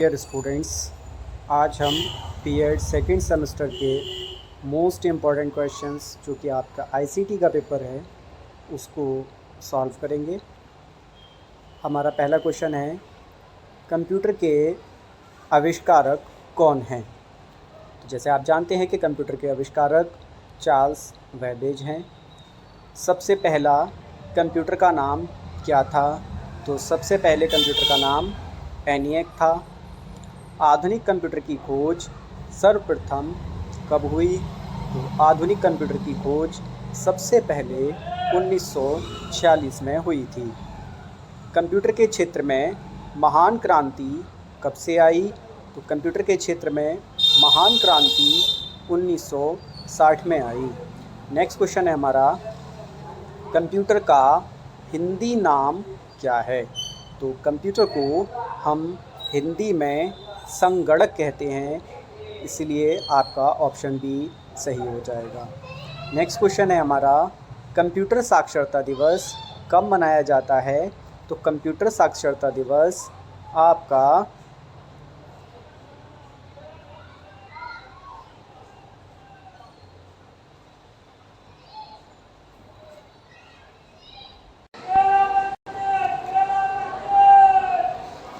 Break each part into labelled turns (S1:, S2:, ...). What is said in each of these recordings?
S1: Dear students, आज हम BEd second semester के मोस्ट इम्पॉर्टेंट क्वेश्चंस जो कि आपका आईसीटी का पेपर है उसको सॉल्व करेंगे। हमारा पहला क्वेश्चन है, कंप्यूटर के आविष्कारक कौन हैं? तो जैसे आप जानते हैं कि कंप्यूटर के आविष्कारक चार्ल्स बैबेज हैं। सबसे पहला कंप्यूटर का नाम क्या था? तो सबसे पहले कंप्यूटर का नाम एनिएक था। आधुनिक कंप्यूटर की खोज सर्वप्रथम कब हुई? तो आधुनिक कंप्यूटर की खोज सबसे पहले 1946 में हुई थी। कंप्यूटर के क्षेत्र में महान क्रांति कब से आई? तो कंप्यूटर के क्षेत्र में महान क्रांति 1960 में आई। नेक्स्ट क्वेश्चन है हमारा, कंप्यूटर का हिंदी नाम क्या है? तो कंप्यूटर को हम हिंदी में संगणक कहते हैं, इसलिए आपका ऑप्शन बी सही हो जाएगा। नेक्स्ट क्वेश्चन है हमारा, कंप्यूटर साक्षरता दिवस कब मनाया जाता है? तो कंप्यूटर साक्षरता दिवस आपका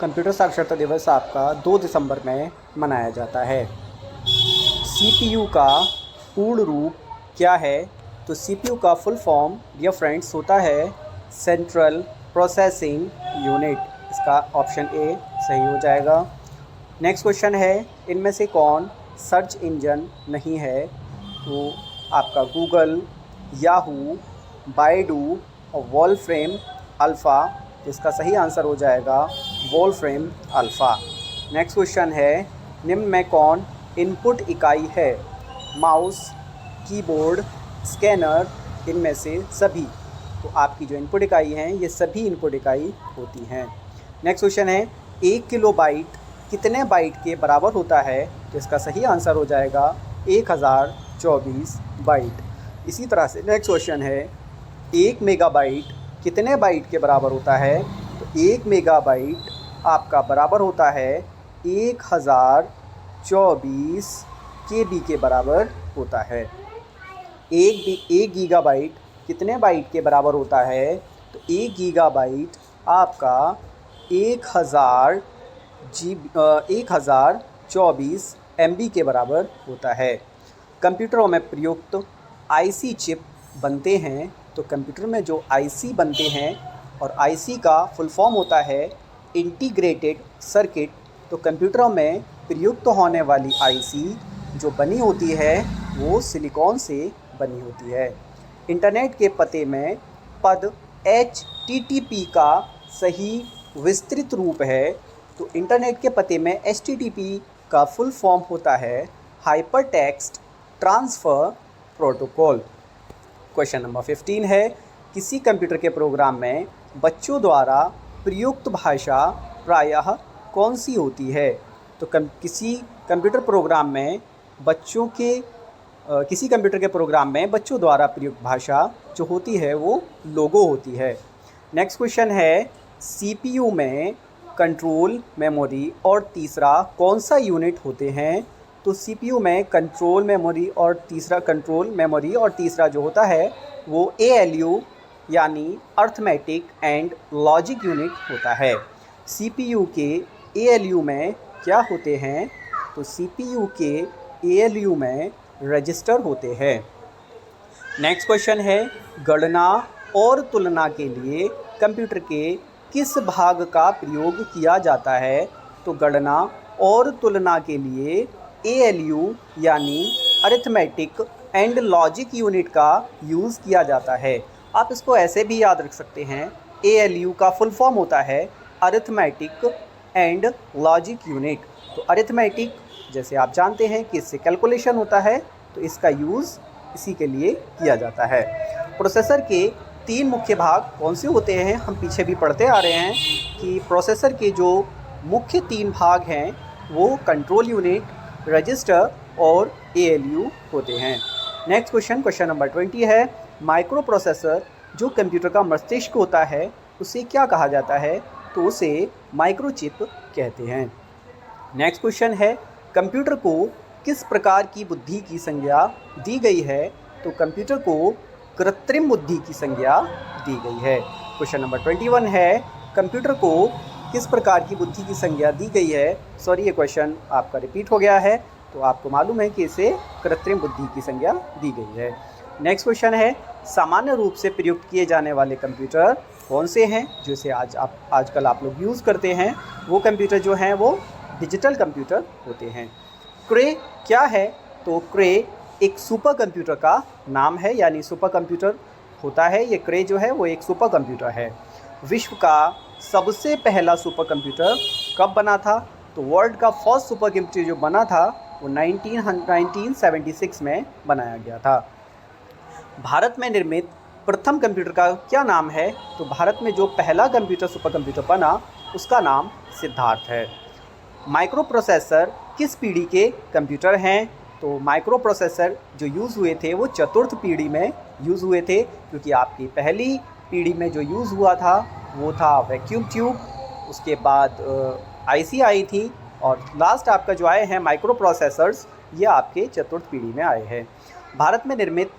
S1: कंप्यूटर साक्षरता दिवस आपका 2 दिसंबर में मनाया जाता है। सीपीयू का पूर्ण रूप क्या है? तो सीपीयू का फुल फॉर्म डियर फ्रेंड्स होता है सेंट्रल प्रोसेसिंग यूनिट। इसका ऑप्शन ए सही हो जाएगा। नेक्स्ट क्वेश्चन है, इनमें से कौन सर्च इंजन नहीं है? तो आपका गूगल, याहू, बाइडू और वॉल्फ्रेम अल्फ़ा। तो इसका सही आंसर हो जाएगा वॉल्फ्रेम अल्फ़ा। नेक्स्ट क्वेश्चन है, निम्न में कौन इनपुट इकाई है? माउस, कीबोर्ड, स्कैनर, इनमें से सभी। तो आपकी जो इनपुट इकाई हैं ये सभी इनपुट इकाई होती हैं। नेक्स्ट क्वेश्चन है, 1 किलोबाइट कितने बाइट के बराबर होता है? तो इसका सही आंसर हो जाएगा 1024 बाइट। इसी तरह से नेक्स्ट क्वेश्चन है, 1 मेगाबाइट कितने बाइट के बराबर होता है? तो 1 मेगाबाइट आपका बराबर होता है 1024 KB के बराबर होता है। 1 गीगाबाइट कितने बाइट के बराबर होता है? तो 1 गीगाबाइट आपका 1024 MB के बराबर होता है। कंप्यूटरों में प्रयुक्त आईसी चिप बनते हैं। तो कंप्यूटर में जो आईसी बनते हैं, और आईसी का फुल फॉर्म होता है इंटीग्रेटेड सर्किट। तो कंप्यूटरों में प्रयुक्त होने वाली आईसी जो बनी होती है वो सिलिकॉन से बनी होती है। इंटरनेट के पते में पद HTTP का सही विस्तृत रूप है। तो इंटरनेट के पते में HTTP का फुल फॉर्म होता है hyper text transfer protocol. Question number 15 है, किसी कंप्यूटर के प्रोग्राम में बच्चों द्वारा प्रयुक्त भाषा प्रायः कौन सी होती है? तो किसी कंप्यूटर के प्रोग्राम में बच्चों द्वारा प्रयुक्त भाषा जो होती है वो लोगो होती है। नेक्स्ट क्वेश्चन है, सीपीयू में कंट्रोल, मेमोरी और तीसरा कौन सा यूनिट होते हैं? तो सीपीयू में कंट्रोल मेमोरी और तीसरा जो होता है वो ALU यानी अर्थमेटिक एंड लॉजिक यूनिट होता है। सीपीयू के ALU में क्या होते हैं? तो सीपीयू के ALU में रजिस्टर होते हैं। नेक्स्ट क्वेश्चन है, गणना और तुलना के लिए कंप्यूटर के किस भाग का प्रयोग किया जाता है? तो गणना और तुलना के लिए ALU यानी अरिथमेटिक एंड लॉजिक यूनिट का यूज़ किया जाता है। आप इसको ऐसे भी याद रख सकते हैं, ALU का फुल फॉर्म होता है अरिथमेटिक एंड लॉजिक यूनिट। तो अरिथमेटिक जैसे आप जानते हैं कि इससे कैलकुलेशन होता है, तो इसका यूज़ इसी के लिए किया जाता है। प्रोसेसर के 3 मुख्य भाग कौन से होते हैं? हम पीछे भी पढ़ते आ रहे हैं कि प्रोसेसर के जो मुख्य 3 भाग हैं वो कंट्रोल यूनिट, रजिस्टर और ALU होते हैं। नेक्स्ट क्वेश्चन नंबर 20 है, माइक्रो प्रोसेसर जो कंप्यूटर का मस्तिष्क होता है उसे क्या कहा जाता है? तो उसे माइक्रोचिप कहते हैं। नेक्स्ट क्वेश्चन है, कंप्यूटर को किस प्रकार की बुद्धि की संज्ञा दी गई है? तो कंप्यूटर को कृत्रिम बुद्धि की संज्ञा दी गई है। क्वेश्चन नंबर 21 है, कंप्यूटर को किस प्रकार की बुद्धि की संज्ञा दी गई है? सॉरी, ये क्वेश्चन आपका रिपीट हो गया है, तो आपको मालूम है कि इसे कृत्रिम बुद्धि की संज्ञा दी गई है। नेक्स्ट क्वेश्चन है, सामान्य रूप से प्रयुक्त किए जाने वाले कंप्यूटर कौन से हैं? जैसे आजकल आप लोग यूज़ करते हैं, वो कंप्यूटर जो हैं वो डिजिटल कंप्यूटर होते हैं। क्रे क्या है? तो क्रे एक सुपर कंप्यूटर का नाम है, यानी सुपर कंप्यूटर होता है। ये क्रे जो है वो एक सुपर कंप्यूटर है। विश्व का सबसे पहला सुपर कंप्यूटर कब बना था? तो वर्ल्ड का फर्स्ट सुपर कंप्यूटर जो बना था वो 1976 में बनाया गया था। भारत में निर्मित प्रथम कंप्यूटर का क्या नाम है? तो भारत में जो पहला कंप्यूटर सुपर कंप्यूटर बना उसका नाम सिद्धार्थ है। माइक्रो प्रोसेसर किस पीढ़ी के कंप्यूटर हैं? तो माइक्रो प्रोसेसर जो यूज़ हुए थे वो चतुर्थ पीढ़ी में यूज़ हुए थे, क्योंकि आपकी पहली पीढ़ी में जो यूज़ हुआ था वो था वैक्यूम ट्यूब, उसके बाद आईसी आई थी, और लास्ट आपका जो आए हैं माइक्रो प्रोसेसर्स, ये आपके चतुर्थ पीढ़ी में आए हैं। भारत में निर्मित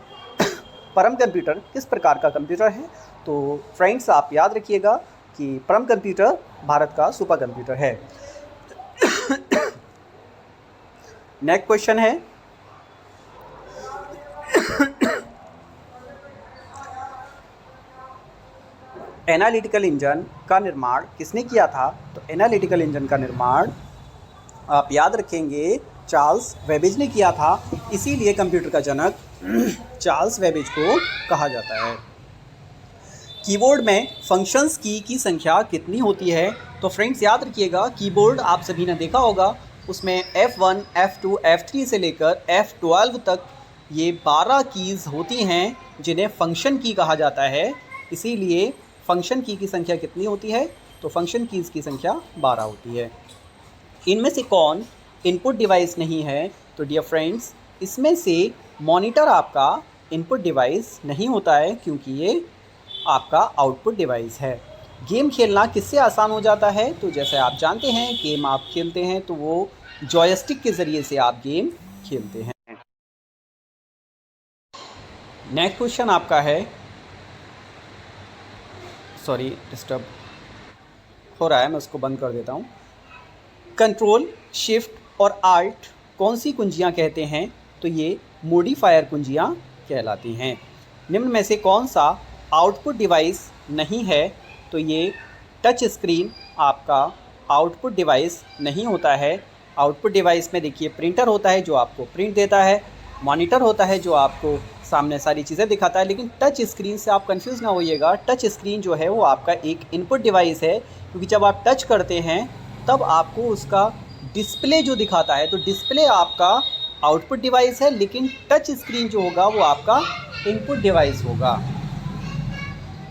S1: परम कंप्यूटर किस प्रकार का कंप्यूटर है? तो फ्रेंड्स, आप याद रखिएगा कि परम कंप्यूटर भारत का सुपर कंप्यूटर है। नेक्स्ट क्वेश्चन है, एनालिटिकल इंजन का निर्माण किसने किया था? तो एनालिटिकल इंजन का निर्माण आप याद रखेंगे चार्ल्स वेबेज ने किया था, इसीलिए कंप्यूटर का जनक चार्ल्स वेबेज को कहा जाता है। कीबोर्ड में फंक्शंस की संख्या कितनी होती है? तो फ्रेंड्स याद रखिएगा, कीबोर्ड आप सभी ने देखा होगा, उसमें F1, F2, F3 से लेकर F12 तक ये 12 कीज़ होती हैं जिन्हें फंक्शन की कहा जाता है। इसीलिए फंक्शन की संख्या कितनी होती है? तो फंक्शन कीज़ की संख्या 12 होती है। इनमें से कौन इनपुट डिवाइस नहीं है? तो डियर फ्रेंड्स, इसमें से मॉनिटर आपका इनपुट डिवाइस नहीं होता है, क्योंकि ये आपका आउटपुट डिवाइस है। गेम खेलना किससे आसान हो जाता है? तो जैसे आप जानते हैं, गेम आप खेलते हैं तो वो जॉयस्टिक के ज़रिए से आप गेम खेलते हैं। नेक्स्ट क्वेश्चन आपका है, सॉरी डिस्टर्ब हो रहा है, मैं उसको बंद कर देता हूँ। कंट्रोल, शिफ्ट और आल्ट कौन सी कुंजियाँ कहते हैं? तो ये मॉडिफायर कुंजियाँ कहलाती हैं। निम्न में से कौन सा आउटपुट डिवाइस नहीं है? तो ये टच स्क्रीन आपका आउटपुट डिवाइस नहीं होता है। आउटपुट डिवाइस में देखिए प्रिंटर होता है जो आपको प्रिंट देता है, मॉनिटर होता है जो आपको सामने सारी चीज़ें दिखाता है, लेकिन टच स्क्रीन से आप कंफ्यूज ना होइएगा। टच स्क्रीन जो है वो आपका एक इनपुट डिवाइस है, क्योंकि जब आप टच करते हैं तब आपको उसका डिस्प्ले जो दिखाता है, तो डिस्प्ले आपका आउटपुट डिवाइस है, लेकिन टच स्क्रीन जो होगा वो आपका इनपुट डिवाइस होगा।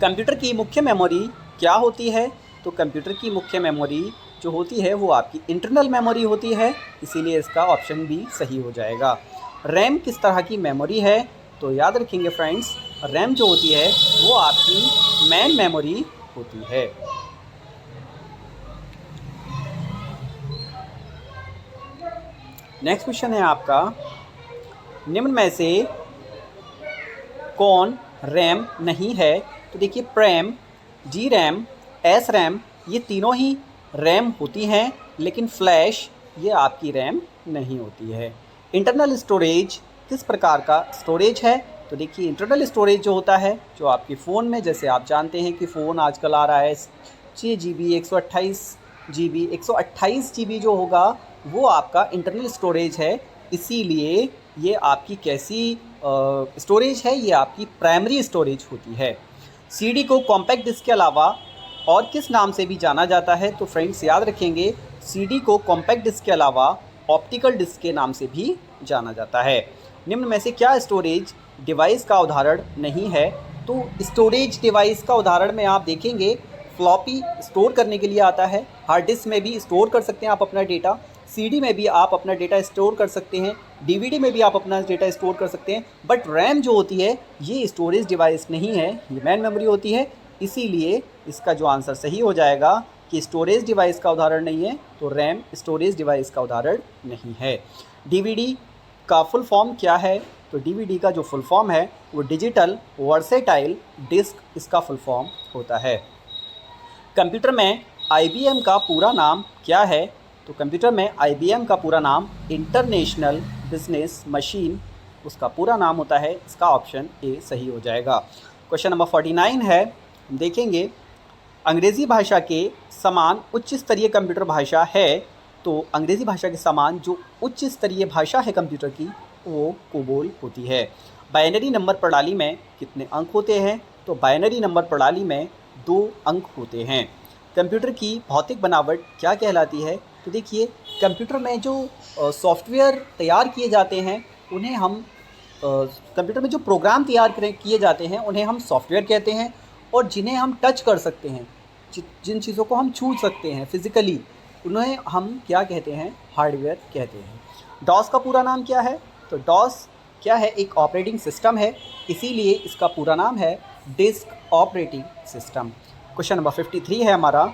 S1: कंप्यूटर की मुख्य मेमोरी क्या होती है? तो कंप्यूटर की मुख्य मेमोरी जो होती है वो आपकी इंटरनल मेमोरी होती है, इसीलिए इसका ऑप्शन भी सही हो जाएगा। रैम किस तरह की मेमोरी है? तो याद रखेंगे फ्रेंड्स, रैम जो होती है वो आपकी मेन मेमोरी होती है। नेक्स्ट क्वेश्चन है आपका, निम्न में से कौन रैम नहीं है? तो देखिए pram, D RAM, S RAM, ये तीनों ही रैम होती हैं, लेकिन फ्लैश ये आपकी रैम नहीं होती है। इंटरनल स्टोरेज किस प्रकार का स्टोरेज है? तो देखिए इंटरनल स्टोरेज जो होता है, जो आपके फ़ोन में, जैसे आप जानते हैं कि फ़ोन आजकल आ रहा है 6 GB 128 GB 128 GB जो होगा वो आपका इंटरनल स्टोरेज है। इसीलिए ये आपकी कैसी स्टोरेज है? ये आपकी प्राइमरी स्टोरेज होती है। सीडी को कॉम्पैक्ट डिस्क के अलावा और किस नाम से भी जाना जाता है? तो फ्रेंड्स याद रखेंगे, सीडी को कॉम्पैक्ट डिस्क के अलावा ऑप्टिकल डिस्क के नाम से भी जाना जाता है। निम्न में से क्या स्टोरेज डिवाइस का उदाहरण नहीं है? तो स्टोरेज डिवाइस का उदाहरण में आप देखेंगे फ्लॉपी स्टोर करने के लिए आता है, हार्ड डिस्क में भी स्टोर कर सकते हैं आप अपना डेटा, सीडी में भी आप अपना डेटा स्टोर कर सकते हैं, डीवीडी में भी आप अपना डेटा स्टोर कर सकते हैं। बट रैम जो होती है ये स्टोरेज डिवाइस नहीं है, ये मेन मेमोरी होती है। इसीलिए इसका जो आंसर सही हो जाएगा कि स्टोरेज डिवाइस का उदाहरण नहीं है, तो रैम स्टोरेज डिवाइस का उदाहरण नहीं है। डीवीडी का फुल फॉर्म क्या है? तो डीवीडी का जो फुल फॉर्म है वो डिजिटल वर्सेटाइल डिस्क, इसका फुल फॉर्म होता है। कंप्यूटर में IBM का पूरा नाम क्या है? तो कंप्यूटर में IBM का पूरा नाम इंटरनेशनल बिजनेस मशीन, उसका पूरा नाम होता है। इसका ऑप्शन ए सही हो जाएगा। क्वेश्चन नंबर 49 है, हम देखेंगे अंग्रेज़ी भाषा के समान उच्च स्तरीय कंप्यूटर भाषा है। तो अंग्रेज़ी भाषा के समान जो उच्च स्तरीय भाषा है कंप्यूटर की, वो कोबोल होती है। बाइनरी नंबर प्रणाली में कितने अंक होते हैं? तो बाइनरी नंबर प्रणाली में 2 अंक होते हैं। कंप्यूटर की भौतिक बनावट क्या कहलाती है? तो देखिए, कंप्यूटर में जो सॉफ्टवेयर तैयार किए जाते हैं उन्हें हम कंप्यूटर में जो प्रोग्राम तैयार किए जाते हैं उन्हें हम सॉफ्टवेयर कहते हैं, और जिन्हें हम टच कर सकते हैं, जिन चीज़ों को हम छू सकते हैं फिज़िकली, उन्हें हम क्या कहते हैं? हार्डवेयर कहते हैं। डॉस का पूरा नाम क्या है? तो डॉस क्या है? एक ऑपरेटिंग सिस्टम है, इसीलिए इसका पूरा नाम है disk operating system. Question number 53 है हमारा,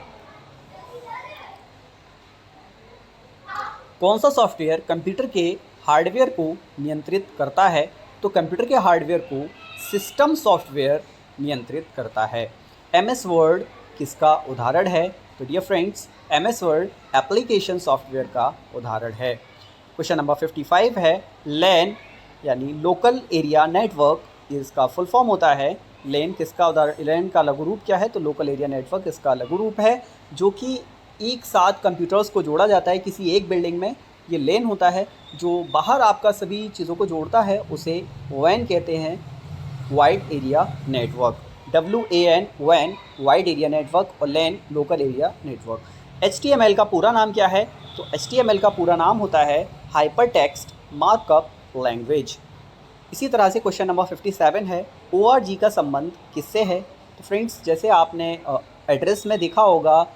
S1: कौन सा सॉफ्टवेयर कंप्यूटर के हार्डवेयर को नियंत्रित करता है? तो कंप्यूटर के हार्डवेयर को सिस्टम सॉफ्टवेयर नियंत्रित करता है। MS वर्ड किसका उदाहरण है? तो dear friends, MS word application software का उदाहरण है। क्वेश्चन नंबर 55 है, लैन यानी लोकल एरिया नेटवर्क, इसका फुल फॉर्म होता है। लैन किसका उदाहरण, लैन का लघु रूप क्या है? तो लोकल एरिया नेटवर्क इसका लघु रूप है, जो कि एक साथ कंप्यूटर्स को जोड़ा जाता है किसी एक बिल्डिंग में। ये लैन होता है जो बाहर आपका सभी चीज़ों को जोड़ता है, उसे WAN कहते हैं, wide area network. WAN WAN wide area network, और लैन लोकल एरिया नेटवर्क। HTML का पूरा नाम क्या है? तो HTML का पूरा नाम होता है हाइपर टेक्स्ट मार्कअप लैंग्वेज। इसी तरह से क्वेश्चन नंबर 57 है, ORG का संबंध किससे है? तो फ्रेंड्स, जैसे आपने एड्रेस में देखा होगा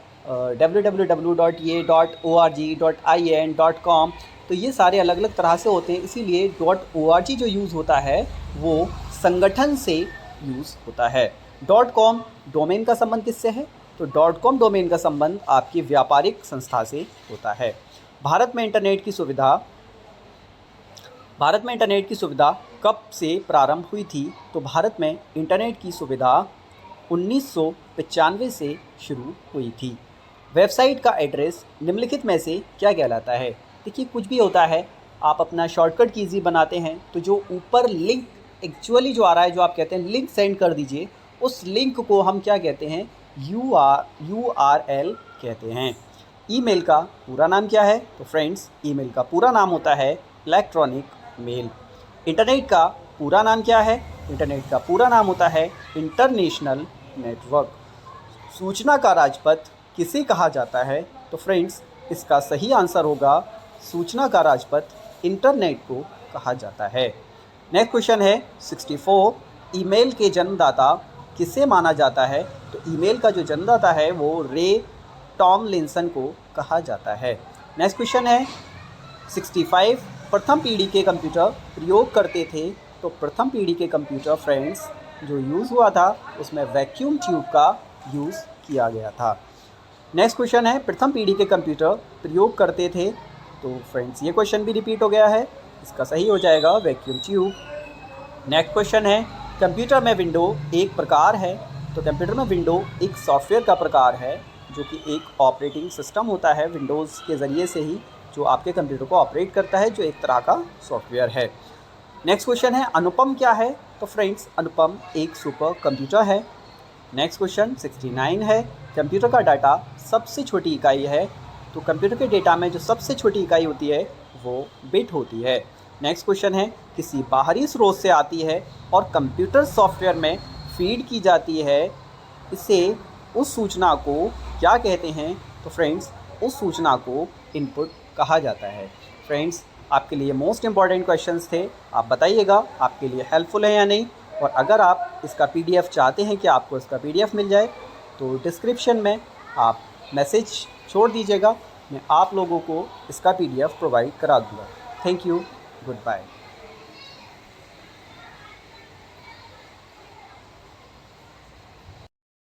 S1: www.ye.org.in.com, तो ये सारे अलग अलग तरह से होते हैं, इसीलिए .org जो यूज़ होता है वो संगठन से यूज़ होता है। .com डोमेन का संबंध किससे है? तो .com डोमेन का संबंध आपकी व्यापारिक संस्था से होता है। भारत में इंटरनेट की सुविधा कब से प्रारंभ हुई थी? तो भारत में इंटरनेट की सुविधा 1995 से शुरू हुई थी। वेबसाइट का एड्रेस निम्नलिखित में से क्या कहलाता है? देखिए, कुछ भी होता है, आप अपना शॉर्टकट की ईजी बनाते हैं, तो जो ऊपर लिंक एक्चुअली जो आ रहा है, जो आप कहते हैं लिंक सेंड कर दीजिए, उस लिंक को हम क्या कहते हैं? URL कहते हैं। ईमेल का पूरा नाम क्या है? तो फ्रेंड्स, ईमेल का पूरा नाम होता है इलेक्ट्रॉनिक मेल। इंटरनेट का पूरा नाम क्या है? इंटरनेट का पूरा नाम होता है इंटरनेशनल नेटवर्क। सूचना का राजपथ किसे कहा जाता है? तो फ्रेंड्स, इसका सही आंसर होगा सूचना का राजपथ इंटरनेट को कहा जाता है। नेक्स्ट क्वेश्चन है 64, ईमेल के जन्मदाता किसे माना जाता है? तो ईमेल का जो जन्मदाता है वो रे टॉमलिंसन को कहा जाता है। नेक्स्ट क्वेश्चन है 65, प्रथम पीढ़ी के कंप्यूटर प्रयोग करते थे? तो प्रथम पीढ़ी के कंप्यूटर फ्रेंड्स जो यूज़ हुआ था उसमें वैक्यूम ट्यूब का यूज़ किया गया था। नेक्स्ट क्वेश्चन है, प्रथम पीढ़ी के कंप्यूटर प्रयोग करते थे? तो फ्रेंड्स, ये क्वेश्चन भी रिपीट हो गया है, इसका सही हो जाएगा वैक्यूम ट्यूब। नेक्स्ट क्वेश्चन है, कंप्यूटर में विंडो एक प्रकार है? तो कंप्यूटर में विंडो एक सॉफ्टवेयर का प्रकार है, जो कि एक ऑपरेटिंग सिस्टम होता है, विंडोज़ के ज़रिए से ही जो आपके कंप्यूटर को ऑपरेट करता है, जो एक तरह का सॉफ्टवेयर है। नेक्स्ट क्वेश्चन है, अनुपम क्या है? तो फ्रेंड्स, अनुपम एक सुपर कंप्यूटर है। नेक्स्ट क्वेश्चन 69 है, कंप्यूटर का डाटा सबसे छोटी इकाई है? तो कंप्यूटर के डेटा में जो सबसे छोटी इकाई होती है वो बिट होती है। नेक्स्ट क्वेश्चन है, किसी बाहरी स्रोत से आती है और कंप्यूटर सॉफ्टवेयर में फीड की जाती है, इसे उस सूचना को क्या कहते हैं? तो फ्रेंड्स, उस सूचना को इनपुट कहा जाता है। फ्रेंड्स, आपके लिए मोस्ट इम्पॉर्टेंट क्वेश्चंस थे, आप बताइएगा आपके लिए हेल्पफुल है या नहीं। और अगर आप इसका PDF चाहते हैं कि आपको इसका PDF मिल जाए, तो डिस्क्रिप्शन में आप मैसेज छोड़ दीजिएगा, मैं आप लोगों को इसका PDF प्रोवाइड करा दूँगा। Thank you, good bye.